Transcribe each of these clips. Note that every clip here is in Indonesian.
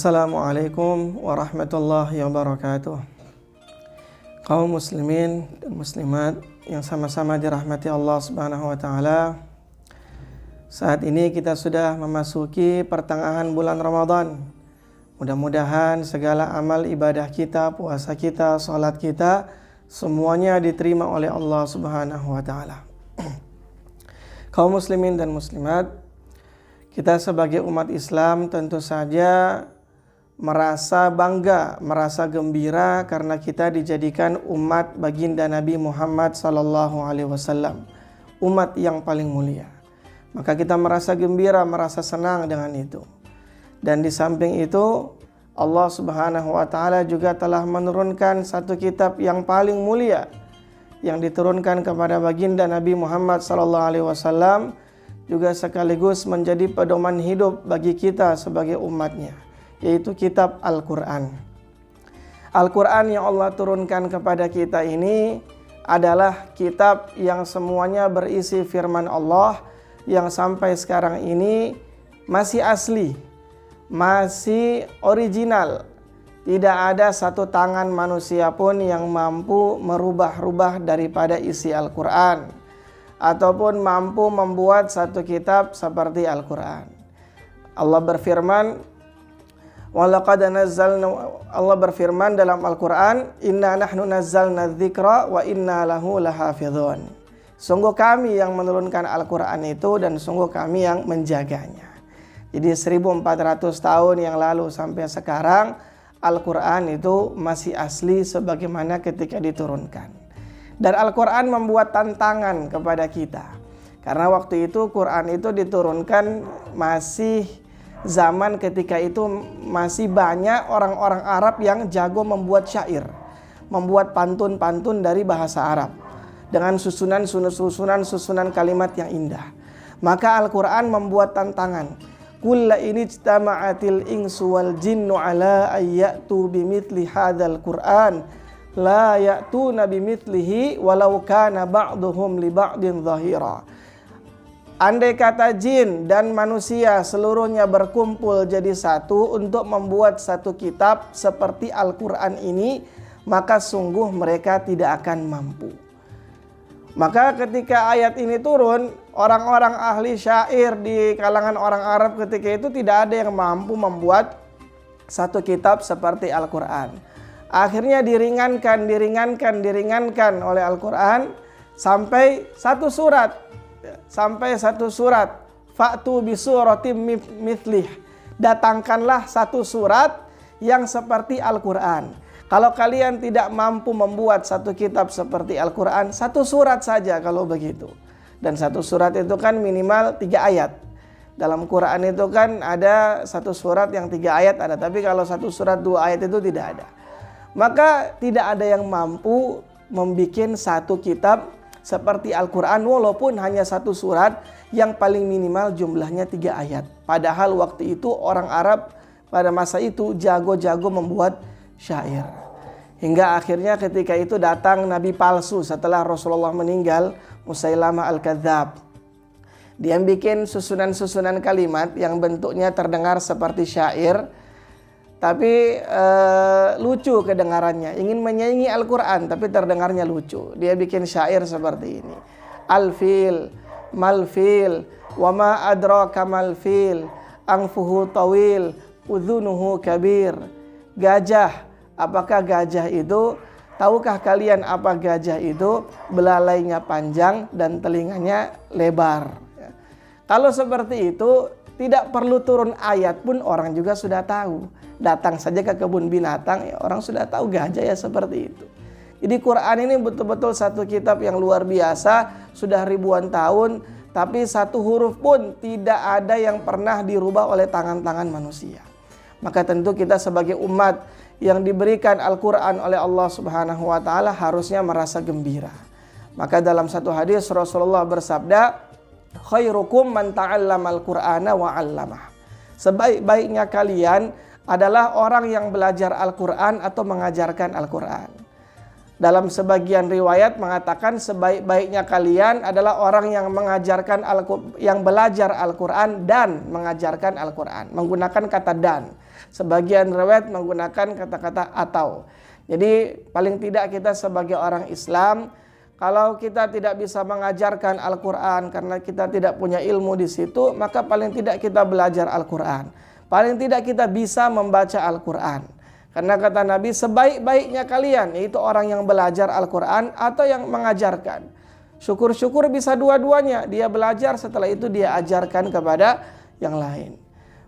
Assalamualaikum warahmatullahi wabarakatuh. Kaum muslimin dan muslimat yang sama-sama dirahmati Allah Subhanahu wa taala. Saat ini kita sudah memasuki pertengahan bulan Ramadan. Mudah-mudahan segala amal ibadah kita, puasa kita, salat kita semuanya diterima oleh Allah Subhanahu wa taala. Kaum muslimin dan muslimat, kita sebagai umat Islam tentu saja merasa bangga, merasa gembira karena kita dijadikan umat baginda Nabi Muhammad sallallahu alaihi wasallam, umat yang paling mulia. Maka kita merasa gembira, merasa senang dengan itu. Dan di samping itu, Allah Subhanahu wa taala juga telah menurunkan satu kitab yang paling mulia yang diturunkan kepada baginda Nabi Muhammad sallallahu alaihi wasallam, juga sekaligus menjadi pedoman hidup bagi kita sebagai umatnya, yaitu kitab Al-Quran. Al-Quran yang Allah turunkan kepada kita ini adalah kitab yang semuanya berisi firman Allah yang sampai sekarang ini masih asli, masih original. Tidak ada satu tangan manusia pun yang mampu merubah-rubah daripada isi Al-Quran ataupun mampu membuat satu kitab seperti Al-Quran. Allah berfirman dalam Al-Quran, "Inna nahnu nazzalna dzikra wa inna lahu lahafidhun." Sungguh kami yang menurunkan Al-Quran itu dan sungguh kami yang menjaganya. Jadi 1400 tahun yang lalu sampai sekarang Al-Quran itu masih asli sebagaimana ketika diturunkan. Dan Al-Quran membuat tantangan kepada kita. Karena waktu itu Quran itu diturunkan masih zaman ketika itu masih banyak orang-orang Arab yang jago membuat syair, membuat pantun-pantun dari bahasa Arab dengan susunan kalimat yang indah. Maka Al-Quran membuat tantangan. Kulla ini ijtama'atil insu wal jinnu ala ayyatu bimithli hadzal Qur'an la ya'tuna bimithlihi walau kana ba'duhum li ba'din zahira. Andai kata jin dan manusia seluruhnya berkumpul jadi satu untuk membuat satu kitab seperti Al-Quran ini, maka sungguh mereka tidak akan mampu. Maka ketika ayat ini turun, orang-orang ahli syair di kalangan orang Arab ketika itu tidak ada yang mampu membuat satu kitab seperti Al-Quran. Akhirnya diringankan oleh Al-Quran sampai satu surat. Fa'tu bisuratim mithlih. Datangkanlah satu surat yang seperti Al-Quran. Kalau kalian tidak mampu membuat satu kitab seperti Al-Quran, satu surat saja kalau begitu. Dan satu surat itu kan minimal 3 ayat. Dalam Quran itu kan ada satu surat yang 3 ayat ada. Tapi kalau satu surat 2 ayat itu tidak ada. Maka tidak ada yang mampu membuat satu kitab seperti Al-Quran walaupun hanya satu surat yang paling minimal jumlahnya 3 ayat. Padahal waktu itu orang Arab pada masa itu jago-jago membuat syair. Hingga akhirnya ketika itu datang Nabi palsu setelah Rasulullah meninggal, Musailamah Al-Kadzab. Dia bikin susunan kalimat yang bentuknya terdengar seperti syair, tapi lucu kedengarannya. Ingin menyaingi Al-Quran tapi terdengarnya lucu. Dia bikin syair seperti ini. Al-fil, mal-fil, wa ma adraka mal-fil, anfuhu tawil, udhunuhu kabir. Gajah, apakah gajah itu? Tahukah kalian apa gajah itu? Belalainya panjang dan telinganya lebar. Kalau seperti itu, tidak perlu turun ayat pun orang juga sudah tahu. Datang saja ke kebun binatang, ya orang sudah tahu gajah ya seperti itu. Jadi Quran ini betul-betul satu kitab yang luar biasa, sudah ribuan tahun, tapi satu huruf pun tidak ada yang pernah dirubah oleh tangan-tangan manusia. Maka tentu kita sebagai umat yang diberikan Al-Quran oleh Allah Subhanahu wa taala harusnya merasa gembira. Maka dalam satu hadis Rasulullah bersabda, "Khairukum man ta'allamal Qur'ana wa 'allamah." Sebaik-baiknya kalian adalah orang yang belajar Al-Quran atau mengajarkan Al-Quran. Dalam sebagian riwayat mengatakan sebaik-baiknya kalian adalah orang yang mengajarkan yang belajar Al-Quran dan mengajarkan Al-Quran. Menggunakan kata dan. Sebagian riwayat menggunakan kata-kata atau. Jadi paling tidak kita sebagai orang Islam, kalau kita tidak bisa mengajarkan Al-Quran karena kita tidak punya ilmu di situ, maka paling tidak kita belajar Al-Quran. Paling tidak kita bisa membaca Al-Quran. Karena kata Nabi, sebaik-baiknya kalian yaitu orang yang belajar Al-Quran atau yang mengajarkan. Syukur-syukur bisa dua-duanya. Dia belajar, setelah itu dia ajarkan kepada yang lain.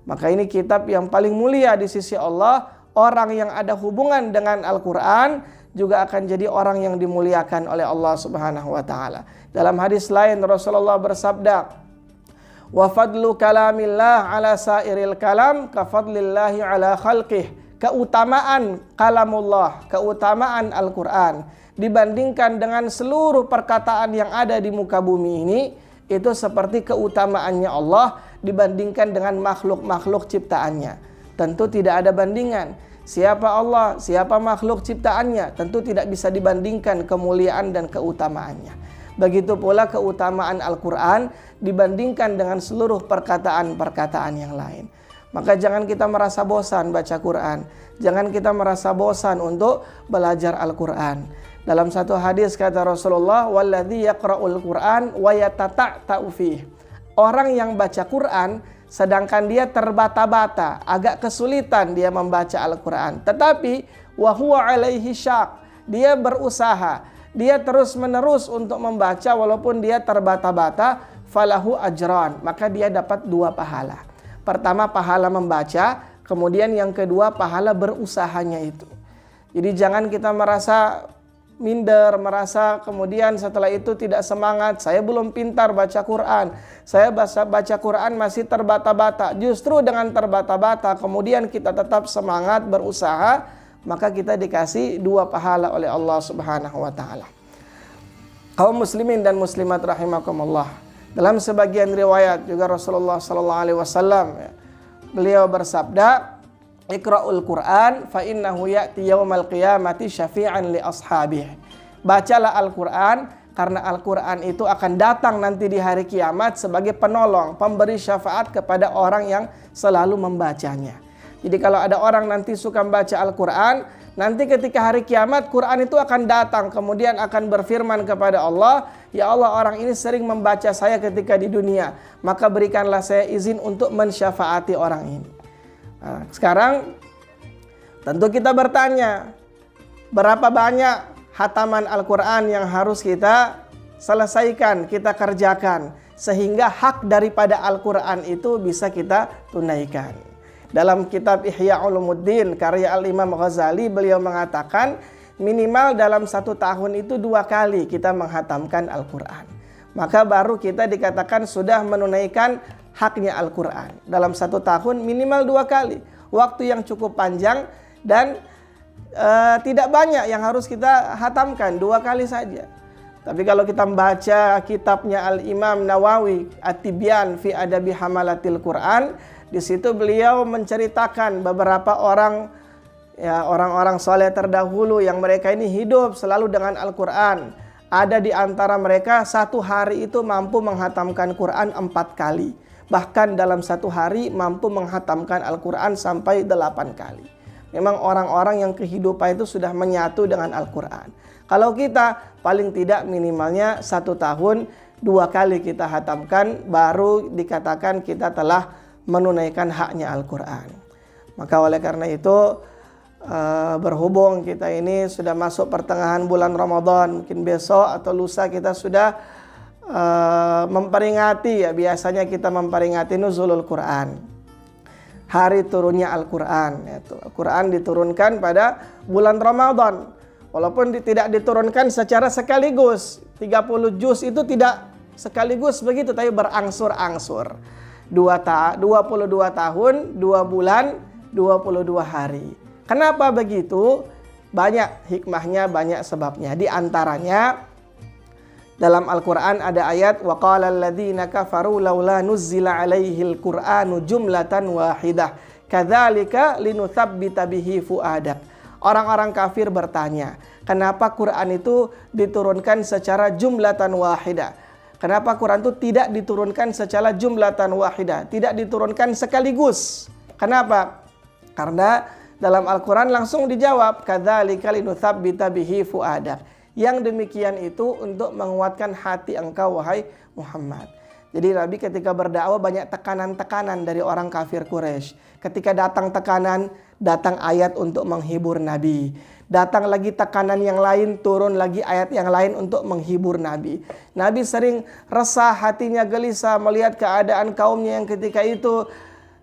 Maka ini kitab yang paling mulia di sisi Allah. Orang yang ada hubungan dengan Al-Quran juga akan jadi orang yang dimuliakan oleh Allah Subhanahu wa taala. Dalam hadis lain Rasulullah bersabda, "Wa fadlu kalamillah ala sairil kalam ka fadlillahi ala khalqih." Keutamaan kalamullah, keutamaan Al-Quran dibandingkan dengan seluruh perkataan yang ada di muka bumi ini, itu seperti keutamaannya Allah dibandingkan dengan makhluk-makhluk ciptaannya. Tentu tidak ada bandingan. Siapa Allah, siapa makhluk ciptaannya, tentu tidak bisa dibandingkan kemuliaan dan keutamaannya. Begitu pula keutamaan Al-Quran dibandingkan dengan seluruh perkataan-perkataan yang lain. Maka jangan kita merasa bosan baca Quran. Jangan kita merasa bosan untuk belajar Al-Quran. Dalam satu hadis kata Rasulullah, "Walladzi yaqra'ul Qur'an wa yatata'ta'u fih." Orang yang baca Quran sedangkan dia terbata-bata, agak kesulitan dia membaca Al-Quran. Tetapi wa huwa 'alaihi syaq. Dia berusaha, dia terus-menerus untuk membaca walaupun dia terbata-bata, falahu ajran. Maka dia dapat 2 pahala. Pertama pahala membaca, kemudian yang kedua pahala berusahanya itu. Jadi jangan kita merasa minder, merasa kemudian setelah itu tidak semangat. Saya belum pintar baca Quran, saya baca Quran masih terbata-bata. Justru dengan terbata-bata kemudian kita tetap semangat berusaha, maka kita dikasih 2 pahala oleh Allah Subhanahu wa taala. Kaum muslimin dan muslimat rahimakumullah. Dalam sebagian riwayat juga Rasulullah sallallahu alaihi wasallam beliau bersabda, "Iqra'ul Qur'an fa innahu ya'ti yaumal qiyamati syafi'an li ashabihi." Bacalah Al-Qur'an karena Al-Qur'an itu akan datang nanti di hari kiamat sebagai penolong, pemberi syafaat kepada orang yang selalu membacanya. Jadi kalau ada orang nanti suka membaca Al-Quran, nanti ketika hari kiamat Quran itu akan datang, kemudian akan berfirman kepada Allah, "Ya Allah, orang ini sering membaca saya ketika di dunia, maka berikanlah saya izin untuk mensyafaati orang ini." Nah, sekarang tentu kita bertanya, berapa banyak hataman Al-Quran yang harus kita selesaikan, kita kerjakan, sehingga hak daripada Al-Quran itu bisa kita tunaikan. Dalam kitab Ihya Ulumuddin karya Al-Imam Ghazali, beliau mengatakan minimal dalam 1 tahun itu 2 kali kita menghatamkan Al-Quran. Maka baru kita dikatakan sudah menunaikan haknya Al-Quran. Dalam 1 tahun minimal 2 kali. Waktu yang cukup panjang dan tidak banyak yang harus kita hatamkan, 2 kali saja. Tapi kalau kita membaca kitabnya Al-Imam Nawawi At-Tibyan fi Adabi Hamalatil Quran, di situ beliau menceritakan beberapa orang, ya, orang-orang soleh terdahulu yang mereka ini hidup selalu dengan Al-Quran. Ada di antara mereka 1 hari itu mampu menghatamkan Quran 4 kali. Bahkan dalam 1 hari mampu menghatamkan Al-Quran sampai 8 kali. Memang orang-orang yang kehidupan itu sudah menyatu dengan Al-Quran. Kalau kita paling tidak minimalnya 1 tahun 2 kali kita hatamkan, baru dikatakan kita telah menunaikan haknya Al-Quran. Maka oleh karena itu berhubung kita ini sudah masuk pertengahan bulan Ramadan, mungkin besok atau lusa kita sudah memperingati, ya biasanya kita memperingati nuzulul Quran, hari turunnya Al-Quran. Al-Quran diturunkan pada bulan Ramadan, walaupun tidak diturunkan secara sekaligus. 30 juz itu tidak sekaligus begitu, tapi berangsur-angsur. 22 tahun, 2 bulan, 22 hari. Kenapa begitu? Banyak hikmahnya, banyak sebabnya. Di antaranya dalam Al-Quran ada ayat, "Wa qala alladhina kafaru laula nuzzila alaihil Qur'anu jumlatan wahidah kadzalika linutsabbita bihi fuadak." Orang-orang kafir bertanya, kenapa Quran itu diturunkan secara jumlatan wahidah? Kenapa Quran itu tidak diturunkan secara jumlatan wahidah, tidak diturunkan sekaligus? Kenapa? Karena dalam Al-Quran langsung dijawab, kadzalika linutsabbita bihi fuadak. Yang demikian itu untuk menguatkan hati engkau wahai Muhammad. Jadi Nabi ketika berdakwah banyak tekanan-tekanan dari orang kafir Quraisy. Ketika datang tekanan, datang ayat untuk menghibur Nabi. Datang lagi tekanan yang lain, turun lagi ayat yang lain untuk menghibur Nabi. Nabi sering resah, hatinya gelisah melihat keadaan kaumnya yang ketika itu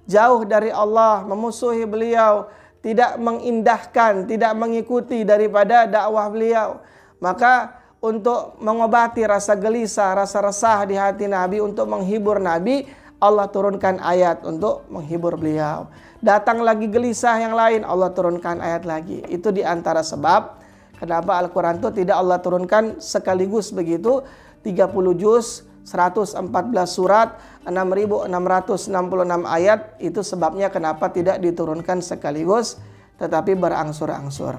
jauh dari Allah, memusuhi beliau, tidak mengindahkan, tidak mengikuti daripada dakwah beliau. Maka untuk mengobati rasa gelisah, rasa resah di hati Nabi, untuk menghibur Nabi, Allah turunkan ayat untuk menghibur beliau. Datang lagi gelisah yang lain, Allah turunkan ayat lagi. Itu di antara sebab kenapa Al-Quran itu tidak Allah turunkan sekaligus begitu, 30 juz, 114 surat, 6.666 ayat. Itu sebabnya kenapa tidak diturunkan sekaligus, tetapi berangsur-angsur.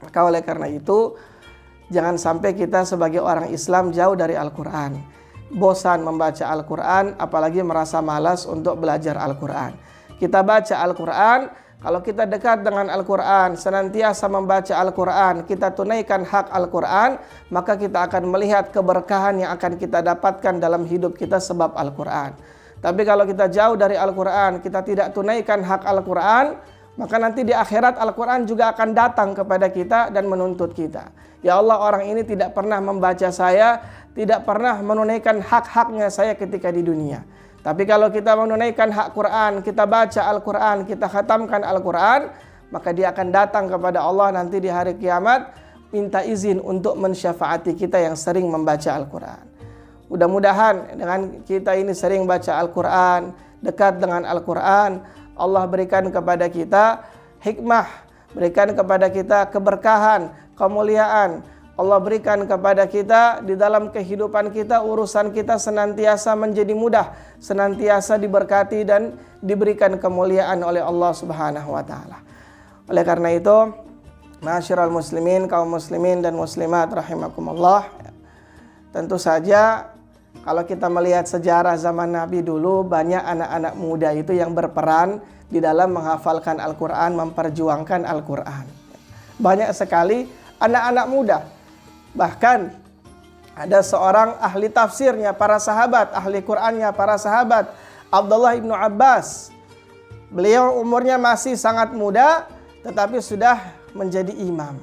Maka oleh karena itu, jangan sampai kita sebagai orang Islam jauh dari Al-Quran. Bosan membaca Al-Quran, apalagi merasa malas untuk belajar Al-Quran. Kita baca Al-Quran, kalau kita dekat dengan Al-Quran, senantiasa membaca Al-Quran, kita tunaikan hak Al-Quran, maka kita akan melihat keberkahan yang akan kita dapatkan dalam hidup kita sebab Al-Quran. Tapi kalau kita jauh dari Al-Quran, kita tidak tunaikan hak Al-Quran, maka nanti di akhirat Al-Quran juga akan datang kepada kita dan menuntut kita. Ya Allah, orang ini tidak pernah membaca saya, tidak pernah menunaikan hak-haknya saya ketika di dunia. Tapi kalau kita menunaikan hak Quran, kita baca Al-Quran, kita khatamkan Al-Quran, maka dia akan datang kepada Allah nanti di hari kiamat, minta izin untuk mensyafaati kita yang sering membaca Al-Quran. Mudah-mudahan dengan kita ini sering baca Al-Quran, dekat dengan Al-Quran, Allah berikan kepada kita hikmah, berikan kepada kita keberkahan, kemuliaan. Allah berikan kepada kita di dalam kehidupan kita, urusan kita senantiasa menjadi mudah, senantiasa diberkati dan diberikan kemuliaan oleh Allah Subhanahu wa taala. Oleh karena itu, ma'asyiral muslimin, kaum muslimin dan muslimat rahimakumullah, tentu saja kalau kita melihat sejarah zaman Nabi dulu, banyak anak-anak muda itu yang berperan di dalam menghafalkan Al-Quran, memperjuangkan Al-Quran. Banyak sekali anak-anak muda. Bahkan ada seorang ahli tafsirnya para sahabat, ahli Qur'annya para sahabat, Abdullah ibnu Abbas. Beliau umurnya masih sangat muda, tetapi sudah menjadi imam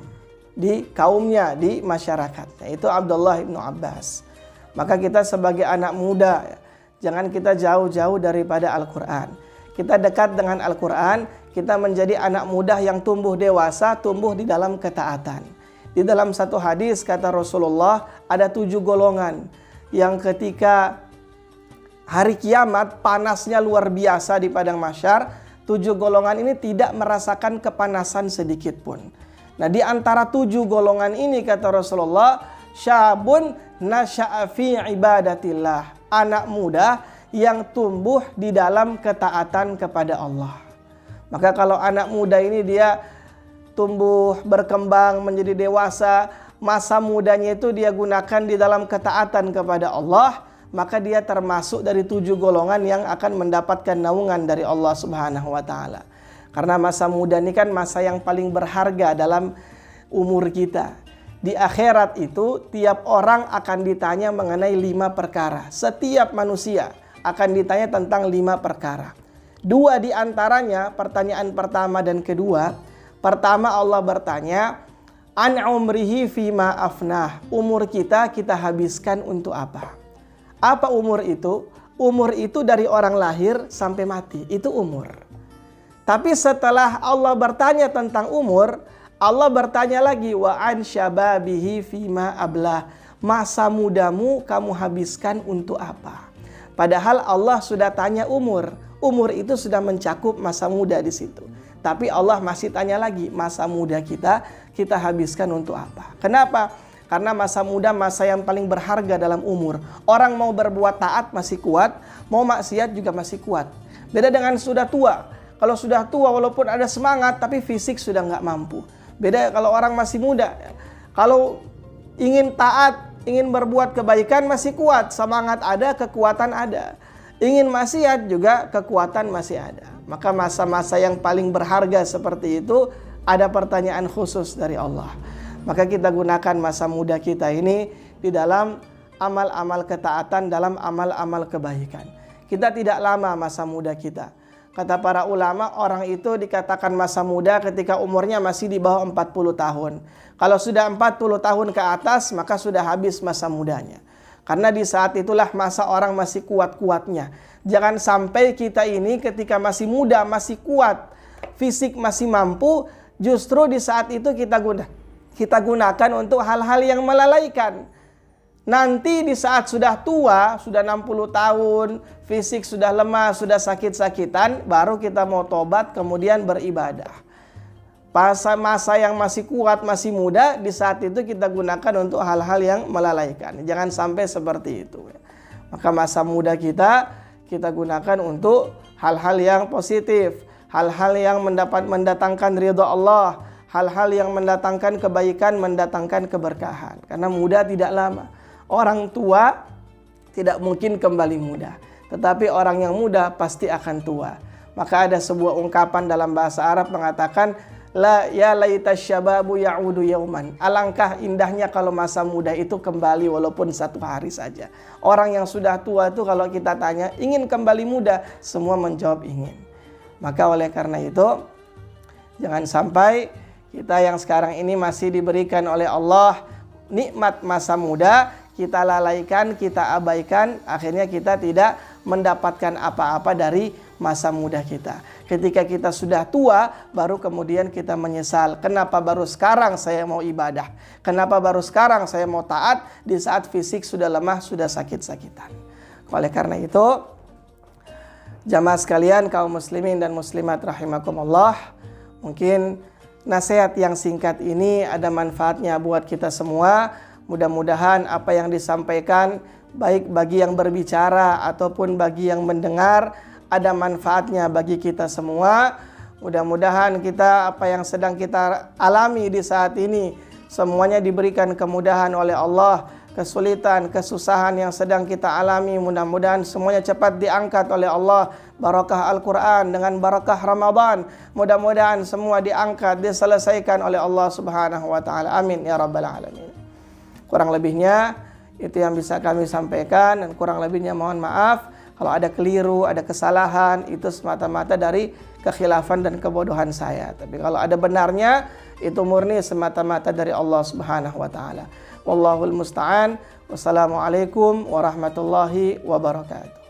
di kaumnya, di masyarakat. Yaitu Abdullah ibnu Abbas. Maka kita sebagai anak muda, jangan kita jauh-jauh daripada Al-Quran. Kita dekat dengan Al-Quran, kita menjadi anak muda yang tumbuh dewasa, tumbuh di dalam ketaatan. Di dalam satu hadis kata Rasulullah, ada 7 golongan yang ketika hari kiamat panasnya luar biasa di padang mahsyar, 7 golongan ini tidak merasakan kepanasan sedikit pun. Nah, di antara 7 golongan ini kata Rasulullah, syabun nasya'a fi ibadatillah, anak muda yang tumbuh di dalam ketaatan kepada Allah. Maka kalau anak muda ini dia tumbuh, berkembang, menjadi dewasa, masa mudanya itu dia gunakan di dalam ketaatan kepada Allah, maka dia termasuk dari 7 golongan yang akan mendapatkan naungan dari Allah Subhanahu wa taala. Karena masa muda ini kan masa yang paling berharga dalam umur kita. Di akhirat itu tiap orang akan ditanya mengenai 5 perkara. Setiap manusia akan ditanya tentang 5 perkara. 2 di antaranya, pertanyaan pertama dan kedua. Pertama, Allah bertanya, an umrihi fima afnah. Umur kita habiskan untuk apa? Apa umur itu? Umur itu dari orang lahir sampai mati. Itu umur. Tapi setelah Allah bertanya tentang umur, Allah bertanya lagi, wa an syababihi fima ablah. Masa mudamu kamu habiskan untuk apa? Padahal Allah sudah tanya umur. Umur itu sudah mencakup masa muda di situ. Tapi Allah masih tanya lagi, masa muda kita habiskan untuk apa? Kenapa? Karena masa muda masa yang paling berharga dalam umur. Orang mau berbuat taat masih kuat, mau maksiat juga masih kuat. Beda dengan sudah tua. Kalau sudah tua walaupun ada semangat, tapi fisik sudah nggak mampu. Beda kalau orang masih muda. Kalau ingin taat, ingin berbuat kebaikan masih kuat. Semangat ada, kekuatan ada. Ingin maksiat juga kekuatan masih ada. Maka masa-masa yang paling berharga seperti itu ada pertanyaan khusus dari Allah. Maka kita gunakan masa muda kita ini di dalam amal-amal ketaatan, dalam amal-amal kebaikan. Kita tidak lama masa muda kita. Kata para ulama, orang itu dikatakan masa muda ketika umurnya masih di bawah 40 tahun. Kalau sudah 40 tahun ke atas, maka sudah habis masa mudanya. Karena di saat itulah masa orang masih kuat-kuatnya. Jangan sampai kita ini ketika masih muda, masih kuat, fisik masih mampu, justru di saat itu kita gunakan untuk hal-hal yang melalaikan. Nanti di saat sudah tua, sudah 60 tahun, fisik sudah lemah, sudah sakit-sakitan, baru kita mau tobat kemudian beribadah. Masa yang masih kuat, masih muda, di saat itu kita gunakan untuk hal-hal yang melalaikan. Jangan sampai seperti itu. Maka masa muda kita gunakan untuk hal-hal yang positif, hal-hal yang mendatangkan ridha Allah, hal-hal yang mendatangkan kebaikan, mendatangkan keberkahan. Karena muda tidak lama. Orang tua tidak mungkin kembali muda, tetapi orang yang muda pasti akan tua. Maka ada sebuah ungkapan dalam bahasa Arab mengatakan, la ya laita syababu ya'udu yauman. Alangkah indahnya kalau masa muda itu kembali walaupun satu hari saja. Orang yang sudah tua itu kalau kita tanya ingin kembali muda, semua menjawab ingin. Maka oleh karena itu jangan sampai kita yang sekarang ini masih diberikan oleh Allah nikmat masa muda, kita lalaikan, kita abaikan, akhirnya kita tidak mendapatkan apa-apa dari masa muda kita. Ketika kita sudah tua, baru kemudian kita menyesal. Kenapa baru sekarang saya mau ibadah? Kenapa baru sekarang saya mau taat di saat fisik sudah lemah, sudah sakit-sakitan? Oleh karena itu, jamaah sekalian, kaum muslimin dan muslimat rahimakumullah, mungkin nasihat yang singkat ini ada manfaatnya buat kita semua. Mudah-mudahan apa yang disampaikan, baik bagi yang berbicara ataupun bagi yang mendengar, ada manfaatnya bagi kita semua. Mudah-mudahan kita apa yang sedang kita alami di saat ini semuanya diberikan kemudahan oleh Allah. Kesulitan, kesusahan yang sedang kita alami, mudah-mudahan semuanya cepat diangkat oleh Allah. Barakah Al-Quran dengan barakah Ramadan, mudah-mudahan semua diangkat, diselesaikan oleh Allah Subhanahu wa Ta'ala. Amin ya Rabbal Alamin. Kurang lebihnya itu yang bisa kami sampaikan, dan kurang lebihnya mohon maaf. Kalau ada keliru, ada kesalahan, itu semata-mata dari kekhilafan dan kebodohan saya. Tapi kalau ada benarnya, itu murni semata-mata dari Allah Subhanahu wa Ta'ala. Wallahul musta'an. Wassalamualaikum warahmatullahi wabarakatuh.